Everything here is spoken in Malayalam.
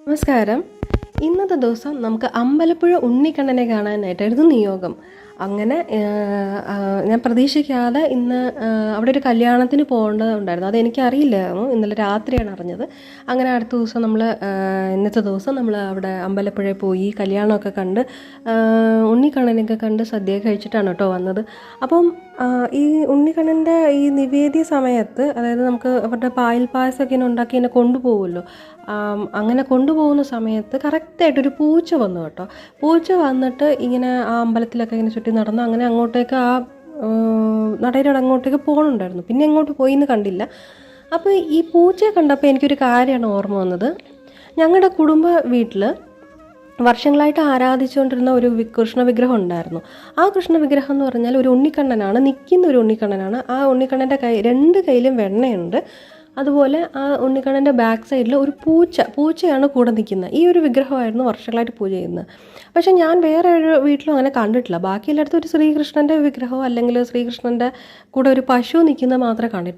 നമസ്കാരം. ഇന്നത്തെ ദിവസം നമുക്ക് അമ്പലപ്പുഴ ഉണ്ണിക്കണ്ണനെ കാണാനായിട്ടായിരുന്നു നിയോഗം. അങ്ങനെ ഞാൻ പ്രതീക്ഷിക്കാതെ ഇന്ന് അവിടെ ഒരു കല്യാണത്തിന് പോകേണ്ടതുണ്ടായിരുന്നു. അതെനിക്കറിയില്ലായിരുന്നു. ഇന്നലെ രാത്രിയാണ് അറിഞ്ഞത്. അങ്ങനെ അടുത്ത ദിവസം ഇന്നത്തെ ദിവസം നമ്മൾ അവിടെ അമ്പലപ്പുഴയിൽ പോയി കല്യാണമൊക്കെ കണ്ട് ഉണ്ണിക്കണ്ണനെയൊക്കെ കണ്ട് സദ്യ കഴിച്ചിട്ടാണ് കേട്ടോ വന്നത്. അപ്പം ഈ ഉണ്ണിക്കണ്ണൻ്റെ ഈ നിവേദ്യ സമയത്ത്, അതായത് നമുക്ക് അവരുടെ പായൽ പായസമൊക്കെ ഇങ്ങനെ ഉണ്ടാക്കി ഇങ്ങനെ കൊണ്ടുപോകുമല്ലോ, അങ്ങനെ കൊണ്ടുപോകുന്ന സമയത്ത് കറക്റ്റായിട്ടൊരു പൂച്ച വന്നു കേട്ടോ. പൂച്ച വന്നിട്ട് ഇങ്ങനെ ആ അമ്പലത്തിലൊക്കെ ഇങ്ങനെ ചുറ്റി നടന്നു. അങ്ങനെ അങ്ങോട്ടേക്ക് ആ നടയിലൂടെ അങ്ങോട്ടേക്ക് പോകണുണ്ടായിരുന്നു. പിന്നെ എങ്ങോട്ട് പോയി എന്ന് കണ്ടില്ല. അപ്പോൾ ഈ പൂച്ചയെ കണ്ടപ്പോൾ എനിക്കൊരു കാര്യമാണ് ഓർമ്മ വന്നത്. ഞങ്ങളുടെ കുടുംബ വീട്ടിൽ വർഷങ്ങളായിട്ട് ആരാധിച്ചുകൊണ്ടിരുന്ന ഒരു കൃഷ്ണ വിഗ്രഹം ഉണ്ടായിരുന്നു. ആ കൃഷ്ണ വിഗ്രഹം എന്ന് പറഞ്ഞാൽ ഒരു ഉണ്ണിക്കണ്ണനാണ്, നിൽക്കുന്ന ഒരു ഉണ്ണിക്കണ്ണനാണ്. ആ ഉണ്ണിക്കണ്ണൻ്റെ രണ്ട് കയ്യിലും വെണ്ണയുണ്ട്. അതുപോലെ ആ ഉണ്ണിക്കണ്ണൻ്റെ ബാക്ക് സൈഡിൽ ഒരു പൂച്ചയാണ് കൂടെ നിൽക്കുന്നത്. ഈ ഒരു വിഗ്രഹമായിരുന്നു വർഷങ്ങളായിട്ട് പൂജ ചെയ്യുന്നത്. പക്ഷേ ഞാൻ വേറെ ഒരു വീട്ടിലും അങ്ങനെ കണ്ടിട്ടില്ല. ബാക്കി എല്ലായിടത്തും ഒരു ശ്രീകൃഷ്ണൻ്റെ വിഗ്രഹമോ അല്ലെങ്കിൽ ശ്രീകൃഷ്ണൻ്റെ കൂടെ ഒരു പശു നിൽക്കുന്നത് മാത്രമേ കണ്ടിട്ടുള്ളൂ.